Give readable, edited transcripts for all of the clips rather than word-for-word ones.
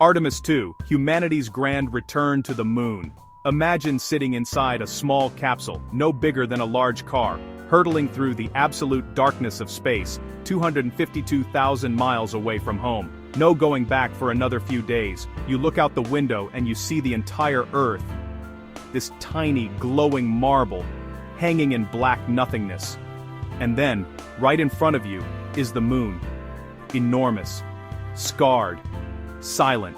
Artemis II, humanity's grand return to the moon. Imagine sitting inside a small capsule, no bigger than a large car, hurtling through the absolute darkness of space, 252,000 miles away from home. No going back for another few days. You look out the window and you see the entire Earth. This tiny, glowing marble, hanging in black nothingness. And then, right in front of you, is the moon. Enormous. Scarred. Silent.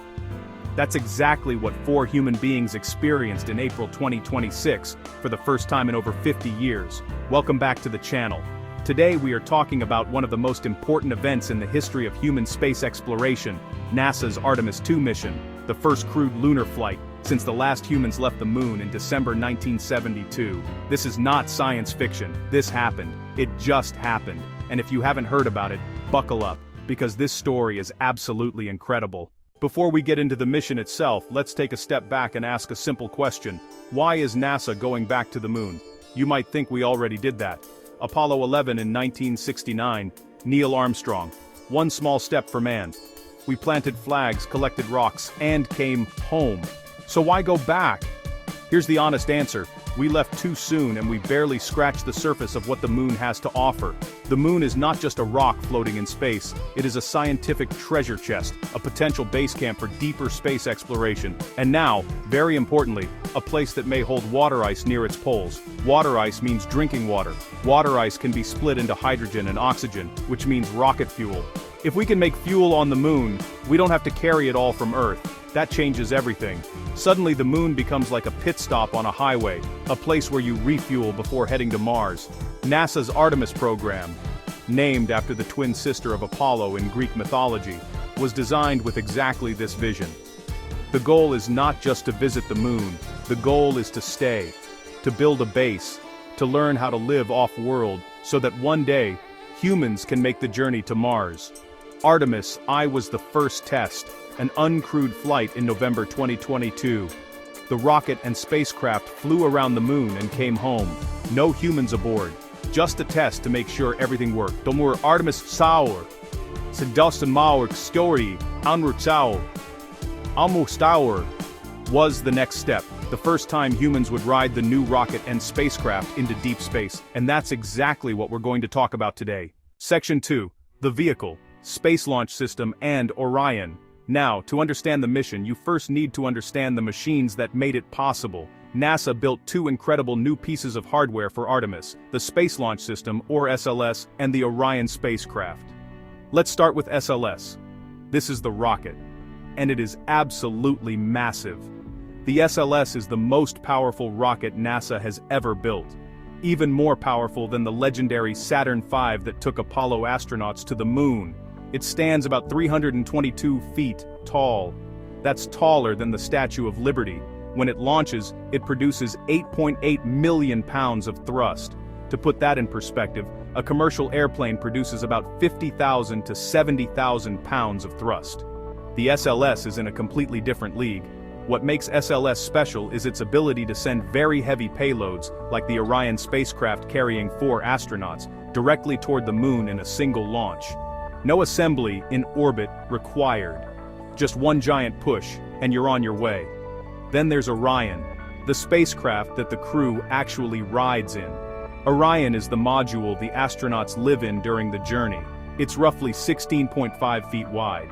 That's exactly what 4 human beings experienced in April 2026, for the first time in over 50 years. Welcome back to the channel. Today we are talking about one of the most important events in the history of human space exploration, NASA's Artemis II mission, the first crewed lunar flight, since the last humans left the moon in December 1972. This is not science fiction, this happened. It just happened. And if you haven't heard about it, buckle up, because this story is absolutely incredible. Before we get into the mission itself, let's take a step back and ask a simple question. Why is NASA going back to the moon? You might think we already did that. Apollo 11 in 1969, Neil Armstrong. One small step for man. We planted flags, collected rocks, and came home. So why go back? Here's the honest answer. We left too soon and we barely scratched the surface of what the moon has to offer. The moon is not just a rock floating in space, it is a scientific treasure chest, a potential base camp for deeper space exploration, and now, very importantly, a place that may hold water ice near its poles. Water ice means drinking water. Water ice can be split into hydrogen and oxygen, which means rocket fuel. If we can make fuel on the moon, we don't have to carry it all from Earth. That changes everything. Suddenly the moon becomes like a pit stop on a highway, a place where you refuel before heading to Mars. NASA's Artemis program, named after the twin sister of Apollo in Greek mythology, was designed with exactly this vision. The goal is not just to visit the moon, the goal is to stay, to build a base, to learn how to live off-world, so that one day, humans can make the journey to Mars. Artemis I was the first test, an uncrewed flight in November 2022. The rocket and spacecraft flew around the moon and came home. No humans aboard. Just a test to make sure everything worked. Domur Artemis Sauer. Sedustan Mauer Story. Anrutsauer. Almostauer was the next step. The first time humans would ride the new rocket and spacecraft into deep space. And that's exactly what we're going to talk about today. Section 2. The vehicle, space launch system, and Orion. Now, to understand the mission, you first need to understand the machines that made it possible. NASA built 2 incredible new pieces of hardware for Artemis, the Space Launch System, or SLS, and the Orion spacecraft. Let's start with SLS. This is the rocket. And it is absolutely massive. The SLS is the most powerful rocket NASA has ever built. Even more powerful than the legendary Saturn V that took Apollo astronauts to the moon. It stands about 322 feet tall. That's taller than the Statue of Liberty. When it launches, it produces 8.8 million pounds of thrust. To put that in perspective, a commercial airplane produces about 50,000 to 70,000 pounds of thrust. The SLS is in a completely different league. What makes SLS special is its ability to send very heavy payloads, like the Orion spacecraft carrying 4 astronauts, directly toward the moon in a single launch. No assembly in orbit required. Just one giant push, and you're on your way. Then there's Orion, the spacecraft that the crew actually rides in. Orion is the module the astronauts live in during the journey. It's roughly 16.5 feet wide,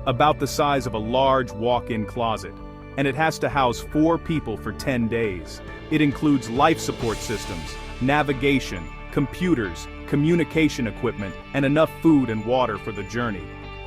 about the size of a large walk-in closet, and it has to house 4 people for 10 days. It includes life support systems, navigation, computers, communication equipment, and enough food and water for the journey.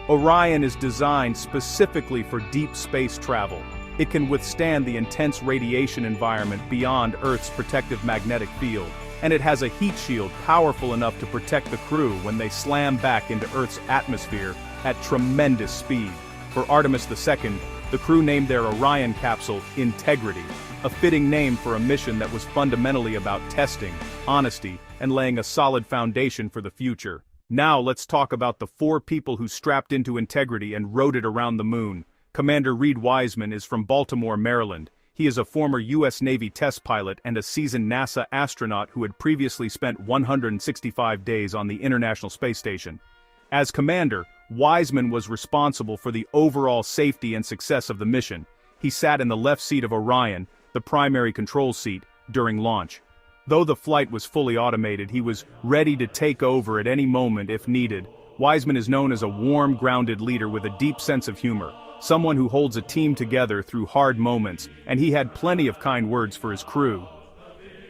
Orion is designed specifically for deep space travel. It can withstand the intense radiation environment beyond Earth's protective magnetic field, and it has a heat shield powerful enough to protect the crew when they slam back into Earth's atmosphere at tremendous speed. For Artemis II, the crew named their Orion capsule Integrity, a fitting name for a mission that was fundamentally about testing, honesty, and laying a solid foundation for the future. Now let's talk about the 4 people who strapped into Integrity and rode it around the moon. Commander Reid Wiseman is from Baltimore, Maryland. He is a former U.S. Navy test pilot and a seasoned NASA astronaut who had previously spent 165 days on the International Space Station. As commander, Wiseman was responsible for the overall safety and success of the mission. He sat in the left seat of Orion, the primary control seat, during launch. Though the flight was fully automated, he was ready to take over at any moment if needed. Wiseman is known as a warm, grounded leader with a deep sense of humor, someone who holds a team together through hard moments, and he had plenty of kind words for his crew.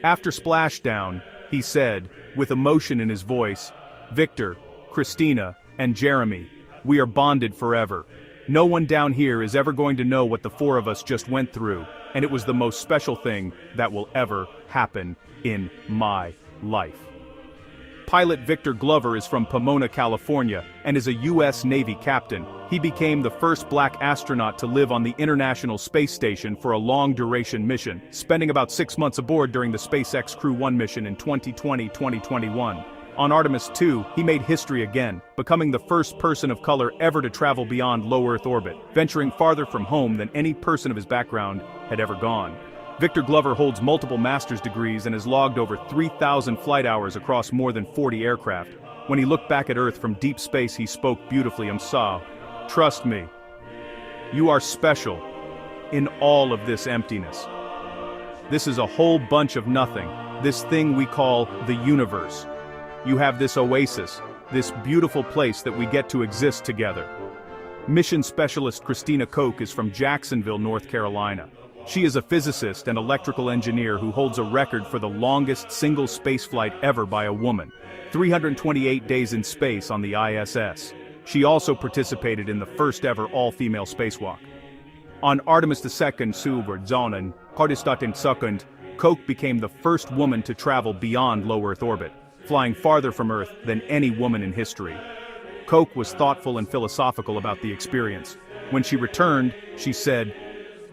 After splashdown, he said, with emotion in his voice, "Victor, Christina, and Jeremy, we are bonded forever. No one down here is ever going to know what the four of us just went through, and it was the most special thing that will ever happen in my life." Pilot Victor Glover is from Pomona, California, and is a U.S. Navy captain. He became the first black astronaut to live on the International Space Station for a long-duration mission, spending about 6 months aboard during the SpaceX Crew 1 mission in 2020-2021. On Artemis II, he made history again, becoming the first person of color ever to travel beyond low Earth orbit, venturing farther from home than any person of his background had ever gone. Victor Glover holds multiple master's degrees and has logged over 3,000 flight hours across more than 40 aircraft. When he looked back at Earth from deep space, he spoke beautifully. Trust me. You are special in all of this emptiness. This is a whole bunch of nothing, this thing we call the universe. You have this oasis, this beautiful place that we get to exist together. Mission Specialist Christina Koch is from Jacksonville, North Carolina. She is a physicist and electrical engineer who holds a record for the longest single spaceflight ever by a woman, 328 days in space on the ISS. She also participated in the first ever all-female spacewalk. On Artemis II Sonen, Koch became the first woman to travel beyond low Earth orbit, flying farther from Earth than any woman in history. Koch was thoughtful and philosophical about the experience. When she returned, she said,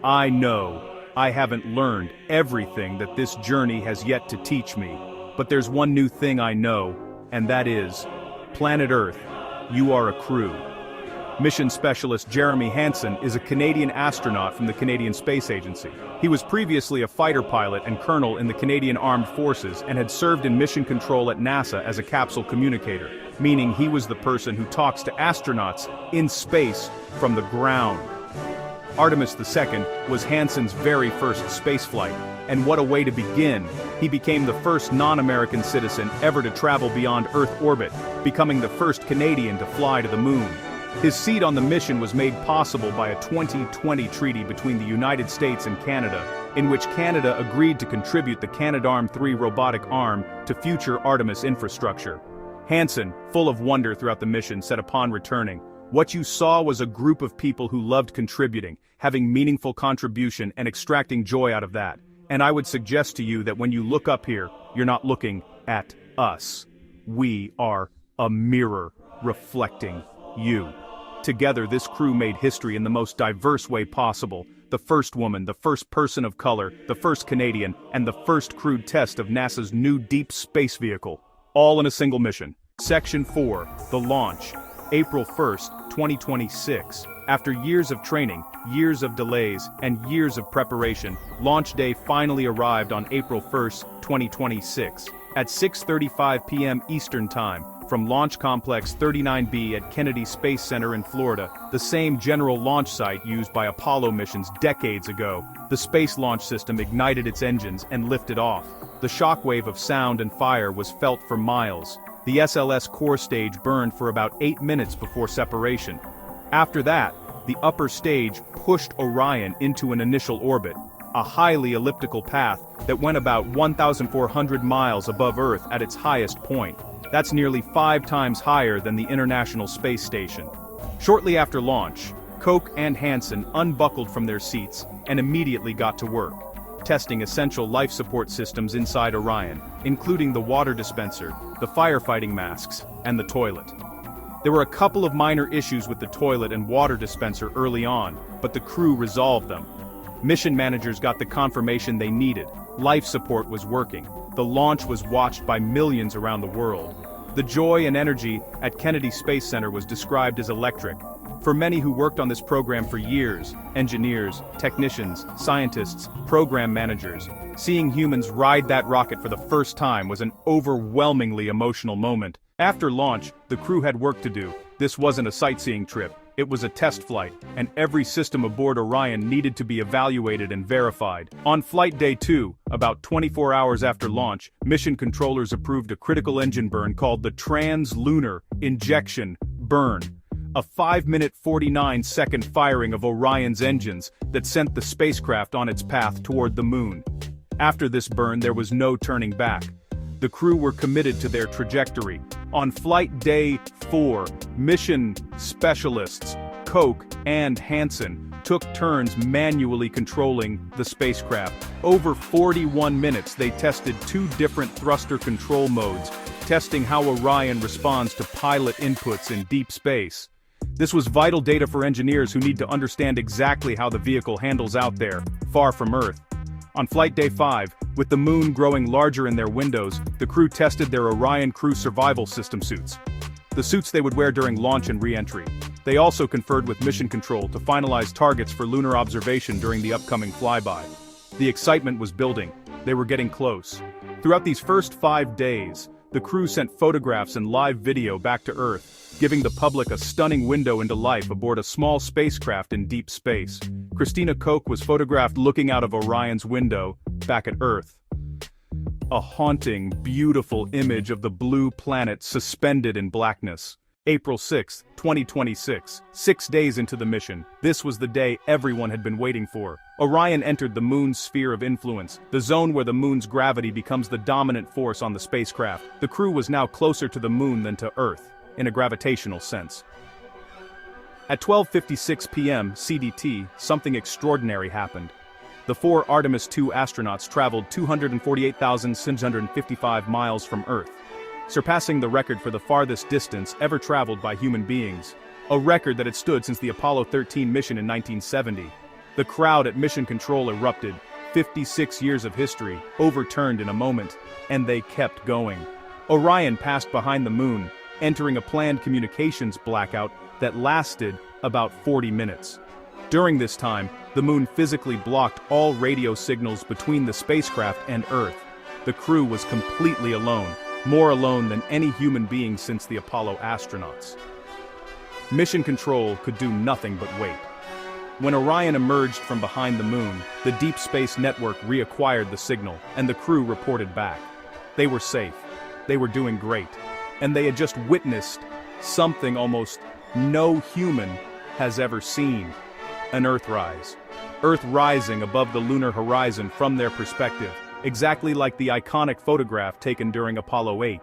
"I know I haven't learned everything that this journey has yet to teach me, but there's one new thing I know, and that is, planet Earth, you are a crew." Mission Specialist Jeremy Hansen is a Canadian astronaut from the Canadian Space Agency. He was previously a fighter pilot and colonel in the Canadian Armed Forces and had served in mission control at NASA as a capsule communicator, meaning he was the person who talks to astronauts in space from the ground. Artemis II was Hansen's very first spaceflight, and what a way to begin. He became the first non-American citizen ever to travel beyond Earth orbit, becoming the first Canadian to fly to the moon. His seat on the mission was made possible by a 2020 treaty between the United States and Canada, in which Canada agreed to contribute the Canadarm3 robotic arm to future Artemis infrastructure. Hansen, full of wonder throughout the mission, said upon returning, "What you saw was a group of people who loved contributing, having meaningful contribution and extracting joy out of that. And I would suggest to you that when you look up here, you're not looking at us. We are a mirror reflecting you." Together, this crew made history in the most diverse way possible. The first woman, the first person of color, the first Canadian, and the first crewed test of NASA's new deep space vehicle. All in a single mission. Section 4, the launch. April 1st, 2026. After years of training, years of delays, and years of preparation, launch day finally arrived on April 1st, 2026. At 6:35 p.m. Eastern Time, from Launch Complex 39B at Kennedy Space Center in Florida, the same general launch site used by Apollo missions decades ago, the Space Launch System ignited its engines and lifted off. The shockwave of sound and fire was felt for miles. The SLS core stage burned for about 8 minutes before separation. After that, the upper stage pushed Orion into an initial orbit, a highly elliptical path that went about 1,400 miles above Earth at its highest point. That's nearly 5 times higher than the International Space Station. Shortly after launch, Koch and Hansen unbuckled from their seats and immediately got to work, testing essential life support systems inside Orion, including the water dispenser, the firefighting masks, and the toilet. There were a couple of minor issues with the toilet and water dispenser early on, but the crew resolved them. Mission managers got the confirmation they needed. Life support was working. The launch was watched by millions around the world. The joy and energy at Kennedy Space Center was described as electric. For many who worked on this program for years, engineers, technicians, scientists, program managers, seeing humans ride that rocket for the first time was an overwhelmingly emotional moment. After launch, the crew had work to do. This wasn't a sightseeing trip, it was a test flight, and every system aboard Orion needed to be evaluated and verified. On flight day 2, about 24 hours after launch, mission controllers approved a critical engine burn called the trans-lunar injection burn. A 5-minute 49-second firing of Orion's engines that sent the spacecraft on its path toward the moon. After this burn there was no turning back. The crew were committed to their trajectory. On flight day 4, mission specialists Koch and Hansen took turns manually controlling the spacecraft. Over 41 minutes they tested 2 different thruster control modes, testing how Orion responds to pilot inputs in deep space. This was vital data for engineers who need to understand exactly how the vehicle handles out there, far from Earth. On flight day 5, with the moon growing larger in their windows, the crew tested their Orion Crew Survival System suits. The suits they would wear during launch and re-entry. They also conferred with Mission Control to finalize targets for lunar observation during the upcoming flyby. The excitement was building. They were getting close. Throughout these first 5 days, the crew sent photographs and live video back to Earth, giving the public a stunning window into life aboard a small spacecraft in deep space. Christina Koch was photographed looking out of Orion's window, back at Earth. A haunting, beautiful image of the blue planet suspended in blackness. April 6, 2026, 6 days into the mission, this was the day everyone had been waiting for. Orion entered the moon's sphere of influence, the zone where the moon's gravity becomes the dominant force on the spacecraft. The crew was now closer to the moon than to Earth, in a gravitational sense. At 12:56 p.m. CDT, something extraordinary happened. The 4 Artemis II astronauts traveled 248,655 miles from Earth, surpassing the record for the farthest distance ever traveled by human beings, a record that had stood since the Apollo 13 mission in 1970. The crowd at Mission Control erupted, 56 years of history, overturned in a moment, and they kept going. Orion passed behind the moon, entering a planned communications blackout that lasted about 40 minutes. During this time, the moon physically blocked all radio signals between the spacecraft and Earth. The crew was completely alone, more alone than any human being since the Apollo astronauts. Mission Control could do nothing but wait. When Orion emerged from behind the moon, the Deep Space Network reacquired the signal, and the crew reported back. They were safe, they were doing great, and they had just witnessed something almost no human has ever seen. An Earthrise. Earth rising above the lunar horizon from their perspective, exactly like the iconic photograph taken during Apollo 8.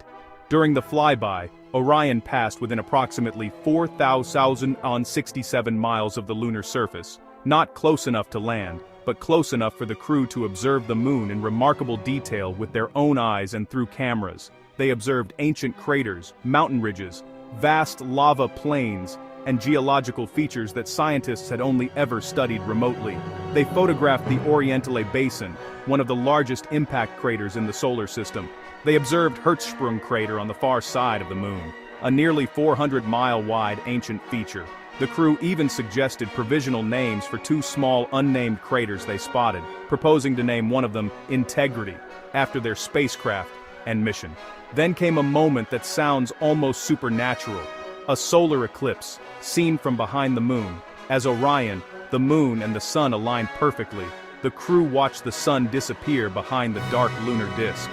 During the flyby, Orion passed within approximately 4,067 miles of the lunar surface, not close enough to land, but close enough for the crew to observe the moon in remarkable detail with their own eyes and through cameras. They observed ancient craters, mountain ridges, vast lava plains, and geological features that scientists had only ever studied remotely. They photographed the Orientale Basin, one of the largest impact craters in the solar system. They observed Hertzsprung crater on the far side of the moon, a nearly 400-mile-wide ancient feature. The crew even suggested provisional names for 2 small unnamed craters they spotted, proposing to name one of them Integrity, after their spacecraft and mission. Then came a moment that sounds almost supernatural. A solar eclipse, seen from behind the moon. As Orion, the moon and the sun aligned perfectly, the crew watched the sun disappear behind the dark lunar disk.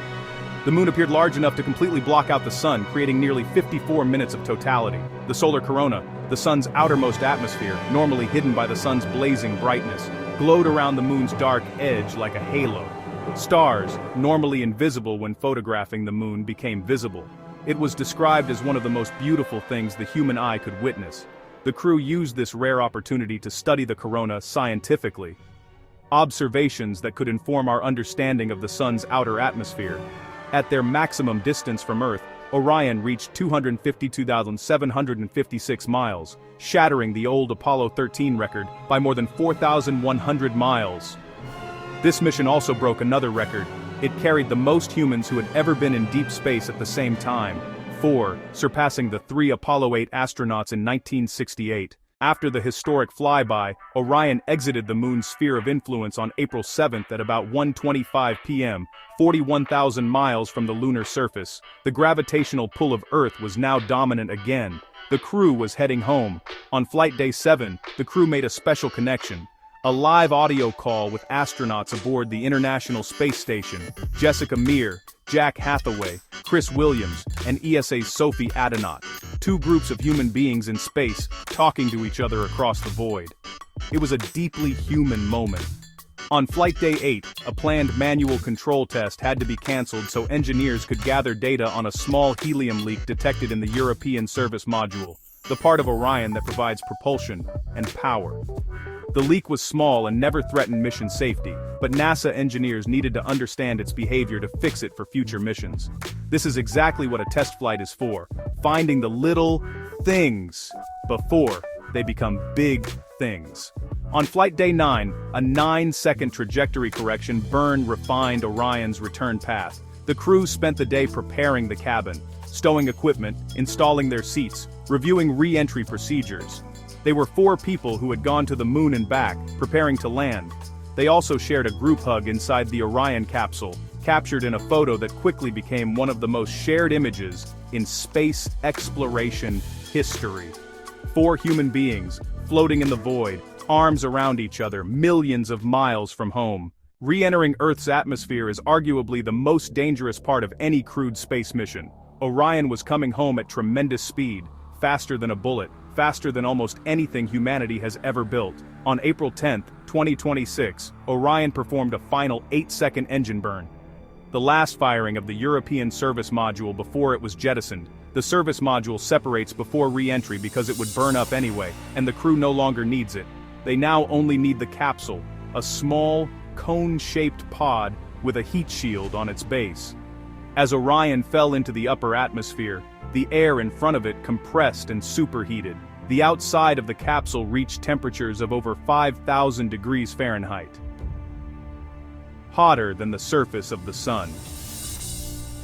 The moon appeared large enough to completely block out the sun, creating nearly 54 minutes of totality. The solar corona, the sun's outermost atmosphere, normally hidden by the sun's blazing brightness, glowed around the moon's dark edge like a halo. Stars, normally invisible when photographing the moon, became visible. It was described as one of the most beautiful things the human eye could witness. The crew used this rare opportunity to study the corona scientifically. Observations that could inform our understanding of the sun's outer atmosphere. At their maximum distance from Earth, Orion reached 252,756 miles, shattering the old Apollo 13 record by more than 4,100 miles. This mission also broke another record. It carried the most humans who had ever been in deep space at the same time, 4, surpassing the 3 Apollo 8 astronauts in 1968. After the historic flyby, Orion exited the moon's sphere of influence on April 7 at about 1:25 p.m., 41,000 miles from the lunar surface. The gravitational pull of Earth was now dominant again, The crew was heading home. On flight day 7, the crew made a special connection. A live audio call with astronauts aboard the International Space Station, Jessica Meir, Jack Hathaway, Chris Williams, and ESA's Sophie Adenauer. Two groups of human beings in space, talking to each other across the void. It was a deeply human moment. On flight day 8, a planned manual control test had to be cancelled so engineers could gather data on a small helium leak detected in the European Service Module, the part of Orion that provides propulsion and power. The leak was small and never threatened mission safety, but NASA engineers needed to understand its behavior to fix it for future missions. This is exactly what a test flight is for, finding the little things before they become big things. On flight day 9, a 9-second trajectory correction refined Orion's return path. The crew spent the day preparing the cabin, stowing equipment, installing their seats, reviewing re-entry procedures. They were 4 people who had gone to the moon and back, preparing to land. They also shared a group hug inside the Orion capsule, captured in a photo that quickly became one of the most shared images in space exploration history. 4 human beings, floating in the void, arms around each other, millions of miles from home. Re-entering Earth's atmosphere is arguably the most dangerous part of any crewed space mission. Orion was coming home at tremendous speed, faster than a bullet, faster than almost anything humanity has ever built. On April 10, 2026, Orion performed a final 8-second engine burn. The last firing of the European Service Module before it was jettisoned. The service module separates before re-entry because it would burn up anyway, and the crew no longer needs it. They now only need the capsule, a small, cone-shaped pod with a heat shield on its base. As Orion fell into the upper atmosphere, the air in front of it compressed and superheated. The outside of the capsule reached temperatures of over 5,000 degrees Fahrenheit. Hotter than the surface of the sun.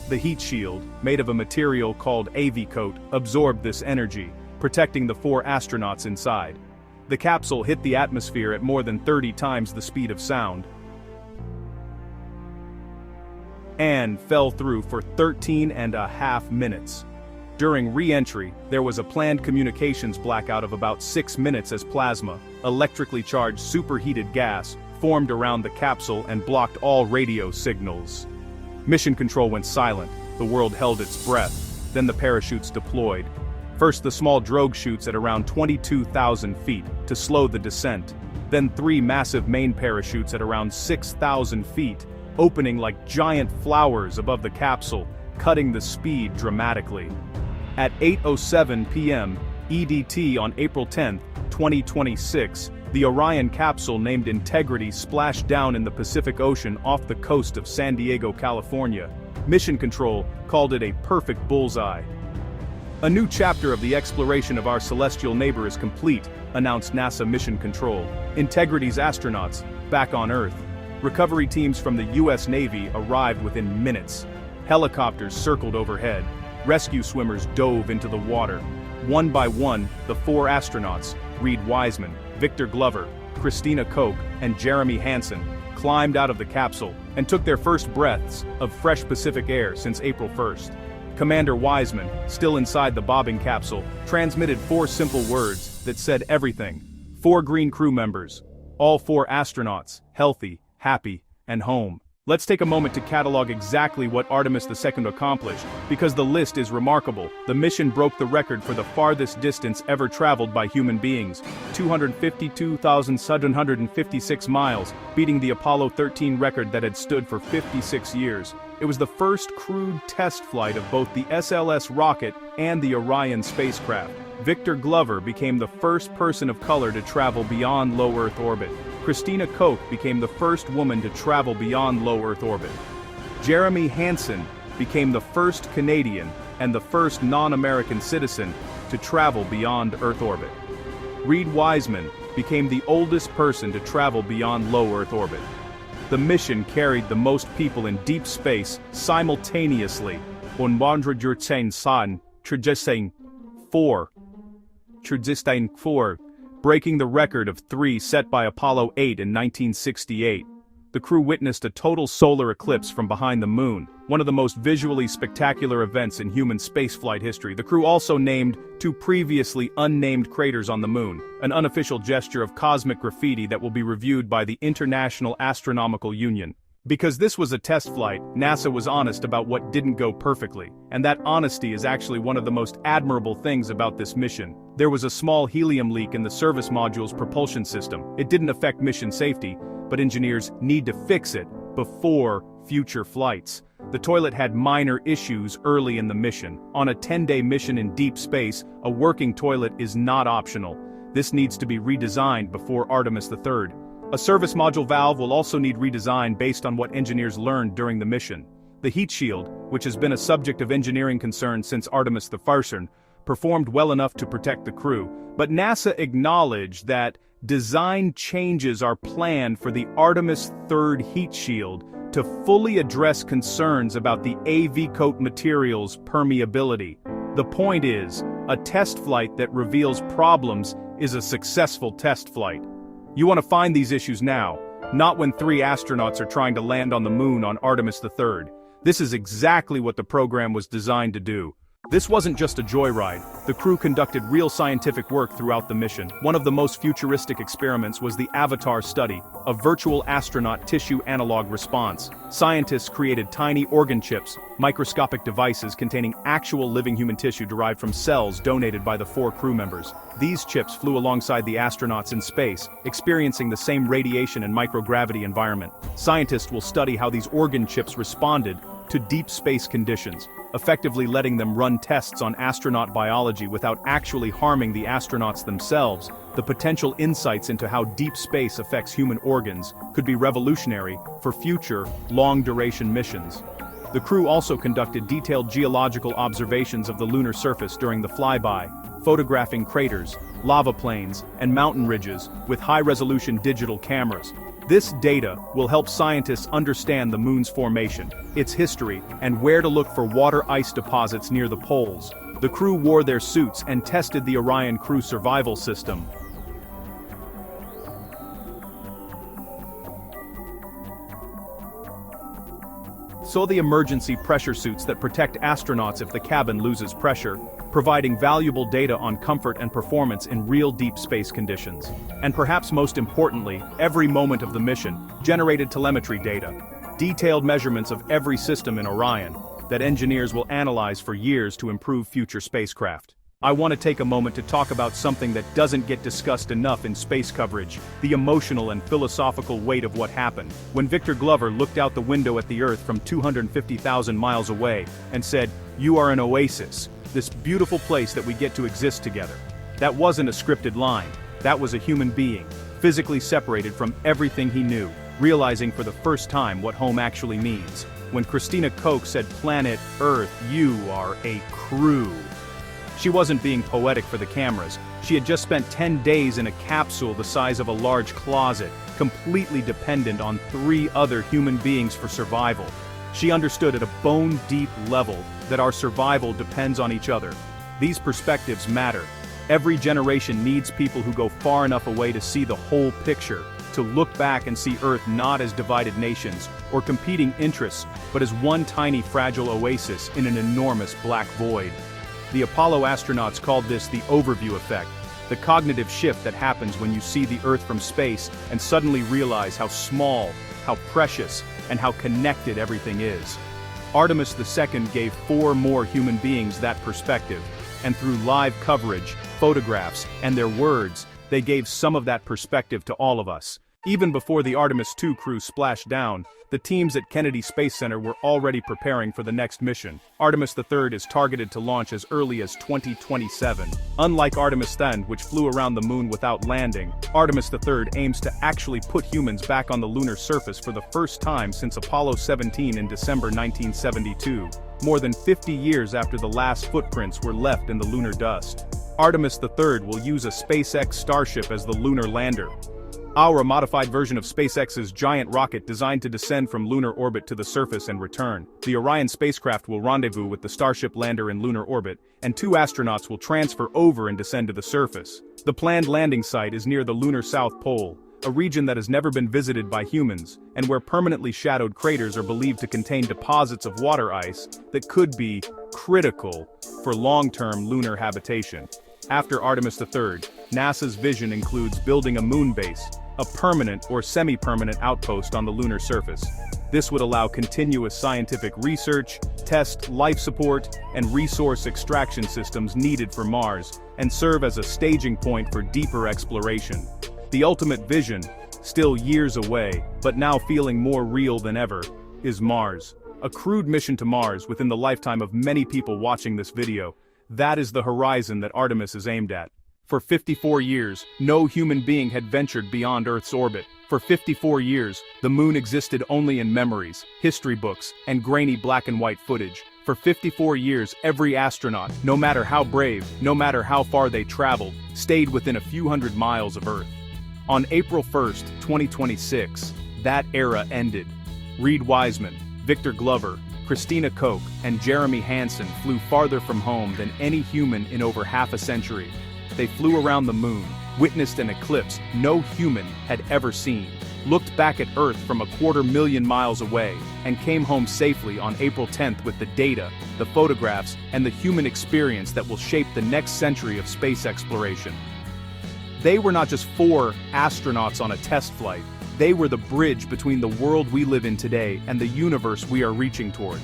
The heat shield, made of a material called Avicoat, absorbed this energy, protecting the 4 astronauts inside. The capsule hit the atmosphere at more than 30 times the speed of sound, and fell through for 13.5 minutes. During re-entry, there was a planned communications blackout of about 6 minutes as plasma, electrically charged superheated gas, formed around the capsule and blocked all radio signals. Mission control went silent, the world held its breath, then the parachutes deployed. First the small drogue chutes at around 22,000 feet, to slow the descent. Then 3 massive main parachutes at around 6,000 feet, opening like giant flowers above the capsule, cutting the speed dramatically. At 8:07 p.m. EDT on April 10, 2026, the Orion capsule named Integrity splashed down in the Pacific Ocean off the coast of San Diego, California. Mission Control called it a perfect bullseye. A new chapter of the exploration of our celestial neighbor is complete, announced NASA Mission Control. Integrity's astronauts, back on Earth. Recovery teams from the U.S. Navy arrived within minutes. Helicopters circled overhead. Rescue swimmers dove into the water. One by one, the 4 astronauts, Reid Wiseman, Victor Glover, Christina Koch, and Jeremy Hansen, climbed out of the capsule and took their first breaths of fresh Pacific air since April 1st. Commander Wiseman, still inside the bobbing capsule, transmitted 4 simple words that said everything. 4 green crew members. All 4 astronauts, healthy, happy, and home. Let's take a moment to catalog exactly what Artemis II accomplished, because the list is remarkable. The mission broke the record for the farthest distance ever traveled by human beings, 252,756 miles, beating the Apollo 13 record that had stood for 56 years. It was the first crewed test flight of both the SLS rocket and the Orion spacecraft. Victor Glover became the first person of color to travel beyond low Earth orbit. Christina Koch became the first woman to travel beyond low Earth orbit. Jeremy Hansen became the first Canadian and the first non-American citizen to travel beyond Earth orbit. Reid Wiseman became the oldest person to travel beyond low Earth orbit. The mission carried the most people in deep space simultaneously, 134, breaking the record of 3 set by Apollo 8 in 1968. the crew witnessed a total solar eclipse from behind the moon, one of the most visually spectacular events in human spaceflight history. The crew also named 2 previously unnamed craters on the moon, an unofficial gesture of cosmic graffiti that will be reviewed by the International Astronomical Union. Because this was a test flight, NASA was honest about what didn't go perfectly, and that honesty is actually one of the most admirable things about this mission. There was a small helium leak in the service module's propulsion system. It didn't affect mission safety, but engineers need to fix it before future flights. The toilet had minor issues early in the mission. On a 10-day mission in deep space, a working toilet is not optional. This needs to be redesigned before Artemis III. A service module valve will also need redesign based on what engineers learned during the mission. The heat shield, which has been a subject of engineering concern since Artemis I, performed well enough to protect the crew, but NASA acknowledged that design changes are planned for the Artemis III heat shield to fully address concerns about the AV coat material's permeability. The point is, a test flight that reveals problems is a successful test flight. You want to find these issues now, not when 3 astronauts are trying to land on the moon on Artemis III. This is exactly what the program was designed to do. This wasn't just a joyride. The crew conducted real scientific work throughout the mission. One of the most futuristic experiments was the Avatar study, a virtual astronaut tissue analog response. Scientists created tiny organ chips, microscopic devices containing actual living human tissue derived from cells donated by the 4 crew members. These chips flew alongside the astronauts in space, experiencing the same radiation and microgravity environment. Scientists will study how these organ chips responded to deep space conditions, effectively letting them run tests on astronaut biology without actually harming the astronauts themselves. The potential insights into how deep space affects human organs could be revolutionary for future, long-duration missions. The crew also conducted detailed geological observations of the lunar surface during the flyby, photographing craters, lava plains, and mountain ridges with high-resolution digital cameras. This data will help scientists understand the moon's formation, its history, and where to look for water ice deposits near the poles. The crew wore their suits and tested the Orion crew survival system. So the emergency pressure suits that protect astronauts if the cabin loses pressure, providing valuable data on comfort and performance in real deep space conditions. And perhaps most importantly, every moment of the mission generated telemetry data, detailed measurements of every system in Orion, that engineers will analyze for years to improve future spacecraft. I want to take a moment to talk about something that doesn't get discussed enough in space coverage, the emotional and philosophical weight of what happened. When Victor Glover looked out the window at the Earth from 250,000 miles away and said, "You are an oasis, this beautiful place that we get to exist together." That wasn't a scripted line, that was a human being, physically separated from everything he knew, realizing for the first time what home actually means. When Christina Koch said, "Planet Earth, you are a crew," she wasn't being poetic for the cameras. She had just spent 10 days in a capsule the size of a large closet, completely dependent on 3 other human beings for survival. She understood at a bone-deep level that our survival depends on each other. These perspectives matter. Every generation needs people who go far enough away to see the whole picture, to look back and see Earth not as divided nations or competing interests, but as one tiny fragile oasis in an enormous black void. The Apollo astronauts called this the overview effect, the cognitive shift that happens when you see the Earth from space and suddenly realize how small, how precious, and how connected everything is. Artemis II gave 4 more human beings that perspective, and through live coverage, photographs, and their words, they gave some of that perspective to all of us. Even before the Artemis II crew splashed down, the teams at Kennedy Space Center were already preparing for the next mission. Artemis III is targeted to launch as early as 2027. Unlike Artemis X, which flew around the moon without landing, Artemis III aims to actually put humans back on the lunar surface for the first time since Apollo 17 in December 1972, more than 50 years after the last footprints were left in the lunar dust. Artemis III will use a SpaceX Starship as the lunar lander. A modified version of SpaceX's giant rocket designed to descend from lunar orbit to the surface and return. The Orion spacecraft will rendezvous with the Starship lander in lunar orbit, and 2 astronauts will transfer over and descend to the surface. The planned landing site is near the lunar South Pole, a region that has never been visited by humans, and where permanently shadowed craters are believed to contain deposits of water ice that could be critical for long-term lunar habitation. After Artemis III, NASA's vision includes building a moon base, a permanent or semi-permanent outpost on the lunar surface. This would allow continuous scientific research, test life support, and resource extraction systems needed for Mars, and serve as a staging point for deeper exploration. The ultimate vision, still years away, but now feeling more real than ever, is Mars. A crewed mission to Mars within the lifetime of many people watching this video. That is the horizon that Artemis is aimed at. For 54 years, no human being had ventured beyond Earth's orbit. For 54 years, the moon existed only in memories, history books, and grainy black and white footage. For 54 years, every astronaut, no matter how brave, no matter how far they traveled, stayed within a few hundred miles of Earth. On April 1st, 2026, that era ended. Reid Wiseman, Victor Glover, Christina Koch, and Jeremy Hansen flew farther from home than any human in over half a century. They flew around the moon, witnessed an eclipse no human had ever seen, looked back at Earth from 250,000 miles away, and came home safely on April 10th with the data, the photographs, and the human experience that will shape the next century of space exploration. They were not just 4 astronauts on a test flight. They were the bridge between the world we live in today and the universe we are reaching toward.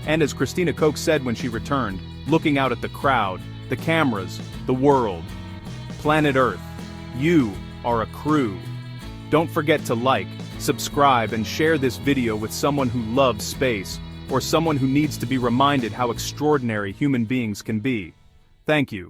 And as Christina Koch said when she returned, looking out at the crowd, the cameras, the world, planet Earth, you are a crew. Don't forget to like, subscribe, and share this video with someone who loves space, or someone who needs to be reminded how extraordinary human beings can be. Thank you.